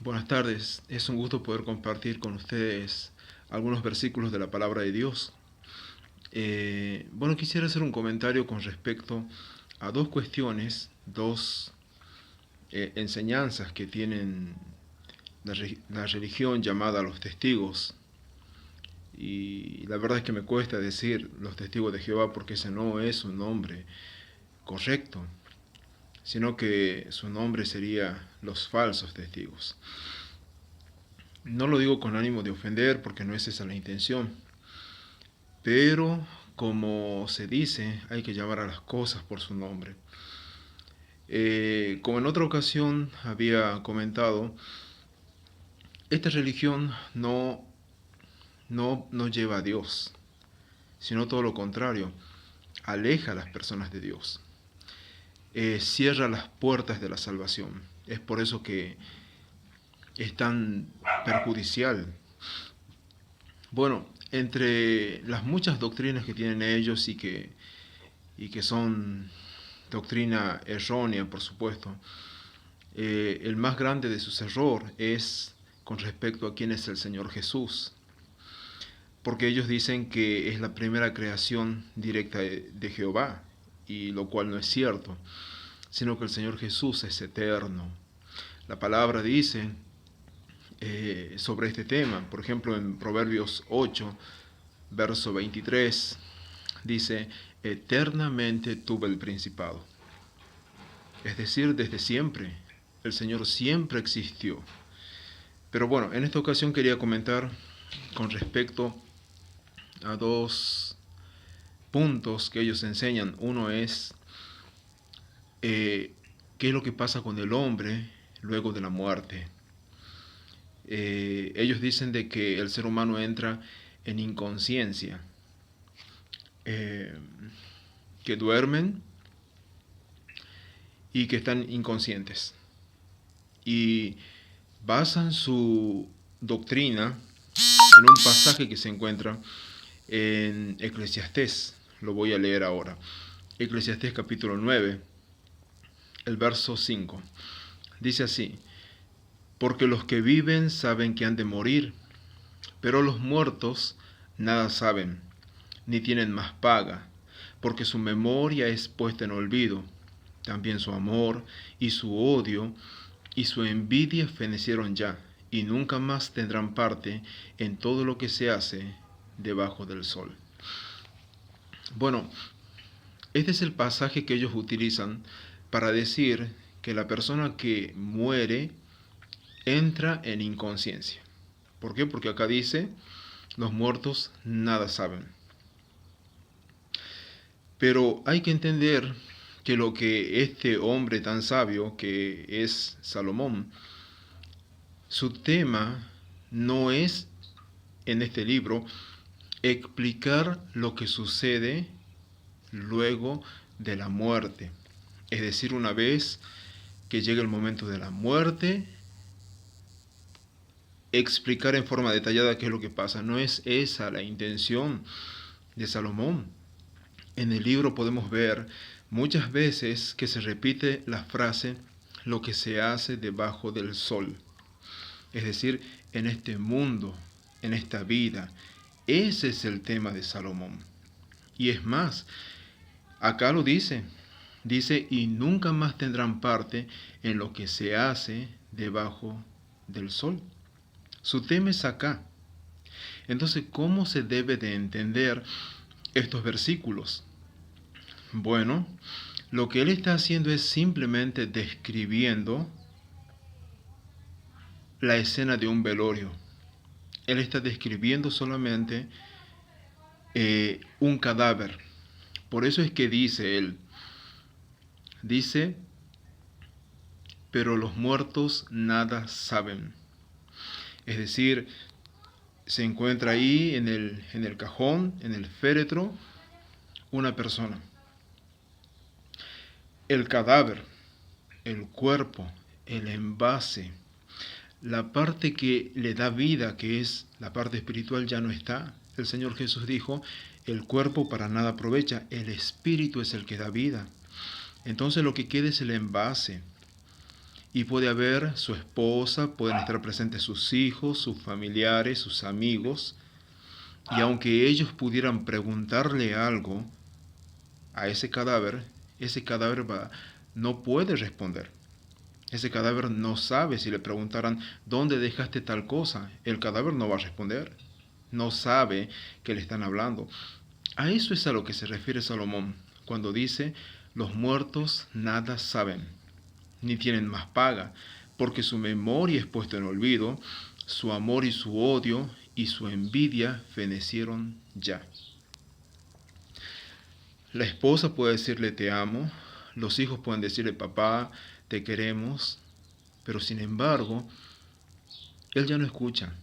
Buenas tardes, es un gusto poder compartir con ustedes algunos versículos de la palabra de Dios. Quisiera hacer un comentario con respecto a dos cuestiones, dos enseñanzas que tienen la religión llamada los testigos. Y la verdad es que me cuesta decir los testigos de Jehová porque ese no es un nombre correcto, sino que su nombre sería los falsos testigos. No lo digo con ánimo de ofender porque no es esa la intención, pero como se dice, hay que llamar a las cosas por su nombre. Como en otra ocasión había comentado, esta religión no lleva a Dios, sino todo lo contrario, aleja a las personas de Dios, cierra las puertas de la salvación. Es por eso que es tan perjudicial. Entre las muchas doctrinas que tienen ellos y que son doctrina errónea, por supuesto, el más grande de sus errores es con respecto a quién es el Señor Jesús, porque ellos dicen que es la primera creación directa de Jehová, y lo cual no es cierto, sino que el Señor Jesús es eterno. La palabra dice sobre este tema, por ejemplo en Proverbios 8, verso 23, dice: eternamente tuve el principado. Es decir, desde siempre, el Señor siempre existió. Pero bueno, en esta ocasión quería comentar con respecto a dos puntos que ellos enseñan. Uno es qué es lo que pasa con el hombre luego de la muerte. Ellos dicen de que el ser humano entra en inconsciencia, que duermen y que están inconscientes. Y basan su doctrina en un pasaje que se encuentra en Eclesiastés. Lo voy a leer ahora. Eclesiastés capítulo 9, el verso 5. Dice así: porque los que viven saben que han de morir, pero los muertos nada saben, ni tienen más paga, porque su memoria es puesta en olvido. También su amor y su odio y su envidia fenecieron ya, y nunca más tendrán parte en todo lo que se hace debajo del sol. Bueno, este es el pasaje que ellos utilizan para decir que la persona que muere entra en inconsciencia. ¿Por qué? Porque acá dice: los muertos nada saben. Pero hay que entender que lo que este hombre tan sabio, que es Salomón, su tema no es en este libro explicar lo que sucede luego de la muerte. Es decir, una vez que llega el momento de la muerte, explicar en forma detallada qué es lo que pasa. No es esa la intención de Salomón. En el libro podemos ver muchas veces que se repite la frase: lo que se hace debajo del sol. Es decir, en este mundo, en esta vida. Ese es el tema de Salomón. Y es más, acá lo dice. Dice: y nunca más tendrán parte en lo que se hace debajo del sol. Su tema es acá. Entonces, ¿cómo se debe de entender estos versículos? Bueno, lo que él está haciendo es simplemente describiendo la escena de un velorio. Él está describiendo solamente un cadáver. Por eso es que dice él, dice: pero los muertos nada saben. Es decir, se encuentra ahí en el cajón, en el féretro, una persona. El cadáver, el cuerpo, el envase, la parte que le da vida, que es la parte espiritual, ya no está. El Señor Jesús dijo: el cuerpo para nada aprovecha, el espíritu es el que da vida. Entonces lo que queda es el envase. y puede haber su esposa, pueden estar presentes sus hijos, sus familiares, sus amigos, y aunque ellos pudieran preguntarle algo a ese cadáver no puede responder. Ese cadáver no sabe. Si le preguntaran ¿dónde dejaste tal cosa? El cadáver no va a responder. No sabe que le están hablando. A eso es a lo que se refiere Salomón cuando dice: los muertos nada saben, ni tienen más paga, porque su memoria es puesta en olvido, su amor y su odio y su envidia fenecieron ya. La esposa puede decirle te amo, los hijos pueden decirle papá, te queremos, pero sin embargo, él ya no escucha.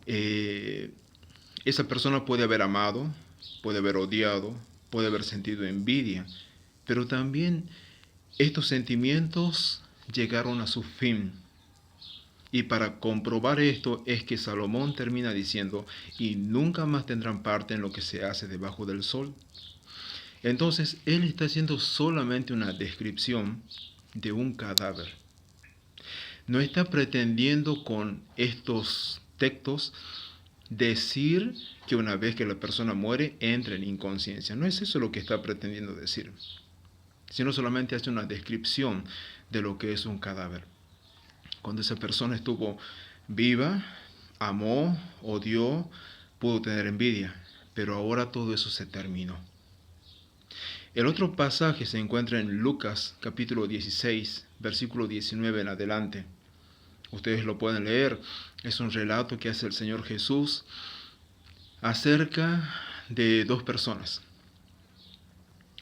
Esa persona puede haber amado, puede haber odiado, puede haber sentido envidia, pero también estos sentimientos llegaron a su fin. Y para comprobar esto es que Salomón termina diciendo: y nunca más tendrán parte en lo que se hace debajo del sol. Entonces, él está haciendo solamente una descripción de un cadáver. No está pretendiendo con estos textos decir que una vez que la persona muere entra en inconsciencia. No es eso lo que está pretendiendo decir, sino solamente hace una descripción de lo que es un cadáver. Cuando esa persona estuvo viva, amó, odió, pudo tener envidia, pero ahora todo eso se terminó. El otro pasaje se encuentra en Lucas capítulo 16, versículo 19 en adelante. Ustedes lo pueden leer. Es un relato que hace el Señor Jesús acerca de dos personas.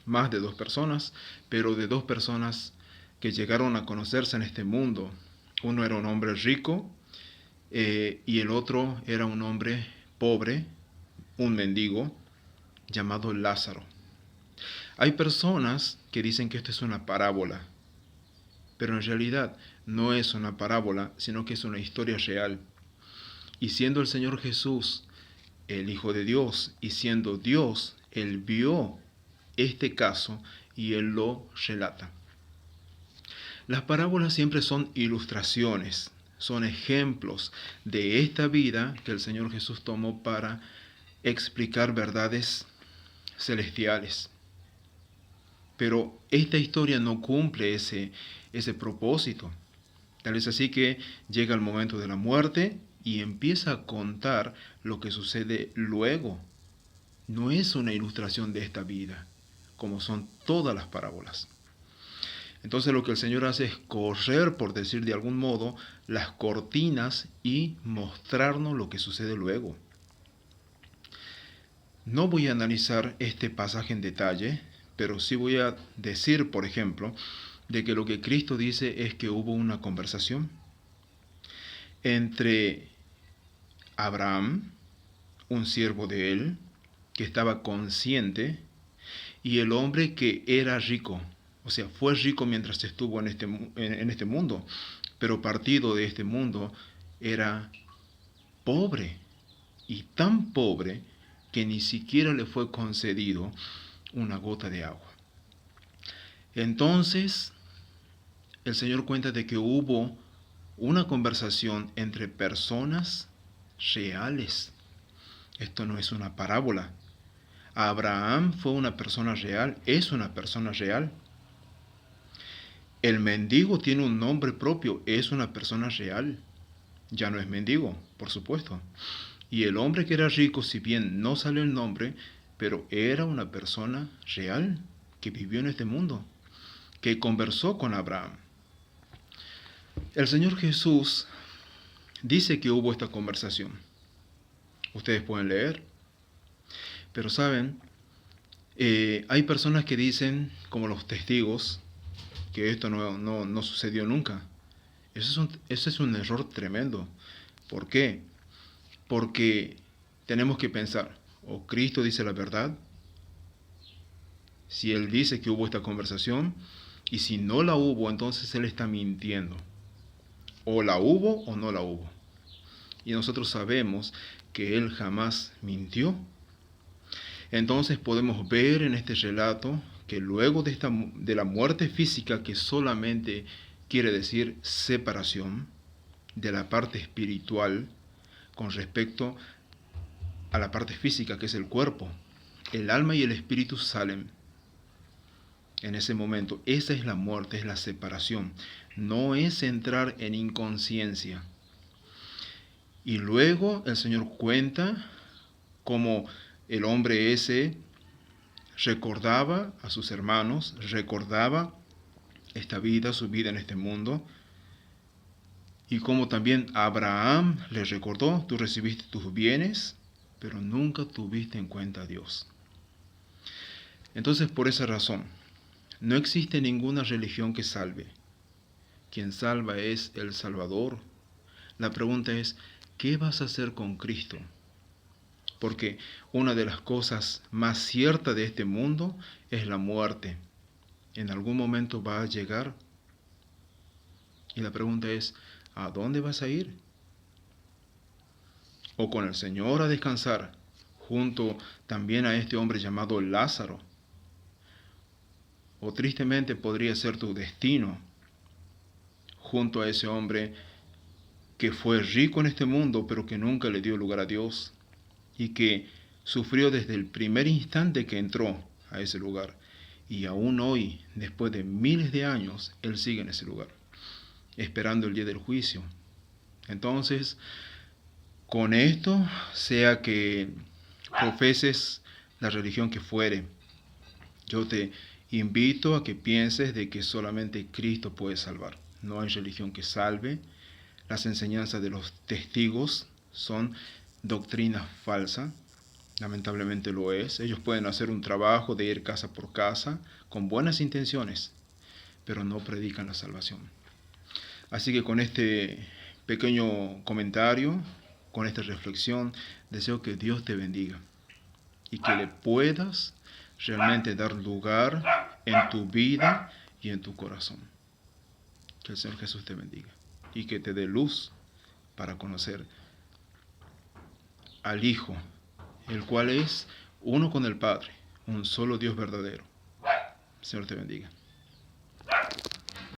Más de dos personas, pero de dos personas que llegaron a conocerse en este mundo. Uno era un hombre rico y el otro era un hombre pobre, un mendigo, llamado Lázaro. Hay personas que dicen que esto es una parábola, pero en realidad no es una parábola, sino que es una historia real. Y siendo el Señor Jesús el Hijo de Dios, y siendo Dios, Él vio este caso y Él lo relata. Las parábolas siempre son ilustraciones, son ejemplos de esta vida que el Señor Jesús tomó para explicar verdades celestiales. Pero esta historia no cumple ese propósito. Tal es así que llega el momento de la muerte y empieza a contar lo que sucede luego. No es una ilustración de esta vida, como son todas las parábolas. Entonces lo que el Señor hace es correr, por decir de algún modo, las cortinas y mostrarnos lo que sucede luego. No voy a analizar este pasaje en detalle, pero sí voy a decir, por ejemplo, de que lo que Cristo dice es que hubo una conversación entre Abraham, un siervo de él, que estaba consciente, y el hombre que era rico. O sea, fue rico mientras estuvo en este mundo, pero partido de este mundo era pobre, y tan pobre que ni siquiera le fue concedido una gota de agua. Entonces, el Señor cuenta de que hubo una conversación entre personas reales. Esto no es una parábola. Abraham fue una persona real, es una persona real. El mendigo tiene un nombre propio, es una persona real. Ya no es mendigo, por supuesto. Y el hombre que era rico, si bien no salió el nombre, pero era una persona real que vivió en este mundo, que conversó con Abraham. El Señor Jesús dice que hubo esta conversación. Ustedes pueden leer. Pero saben, hay personas que dicen, como los testigos, que esto no sucedió nunca. Eso es un error tremendo. ¿Por qué? Porque tenemos que pensar, o Cristo dice la verdad, si Él dice que hubo esta conversación, y si no la hubo, entonces Él está mintiendo. O la hubo o no la hubo. Y nosotros sabemos que Él jamás mintió. Entonces podemos ver en este relato que luego de la muerte física, que solamente quiere decir separación de la parte espiritual con respecto a la parte física, que es el cuerpo. El alma y el espíritu salen en ese momento. Esa es la muerte, es la separación. No es entrar en inconsciencia. Y luego el Señor cuenta cómo el hombre ese recordaba a sus hermanos, recordaba esta vida, su vida en este mundo, y como también Abraham le recordó: tú recibiste tus bienes, pero nunca tuviste en cuenta a Dios. Entonces, por esa razón, no existe ninguna religión que salve. Quien salva es el Salvador. La pregunta es, ¿qué vas a hacer con Cristo? Porque una de las cosas más ciertas de este mundo es la muerte. En algún momento va a llegar. Y la pregunta es, ¿a dónde vas a ir? O con el Señor a descansar, junto también a este hombre llamado Lázaro. O tristemente podría ser tu destino, junto a ese hombre que fue rico en este mundo, pero que nunca le dio lugar a Dios, y que sufrió desde el primer instante que entró a ese lugar. Y aún hoy, después de miles de años, él sigue en ese lugar, esperando el día del juicio. Entonces, con esto, sea que profeses la religión que fuere, yo te invito a que pienses de que solamente Cristo puede salvar. No hay religión que salve. Las enseñanzas de los testigos son doctrina falsa. Lamentablemente lo es. Ellos pueden hacer un trabajo de ir casa por casa con buenas intenciones, pero no predican la salvación. Así que con este pequeño comentario, con esta reflexión, deseo que Dios te bendiga y que le puedas realmente dar lugar en tu vida y en tu corazón. Que el Señor Jesús te bendiga y que te dé luz para conocer al Hijo, el cual es uno con el Padre, un solo Dios verdadero. El Señor te bendiga.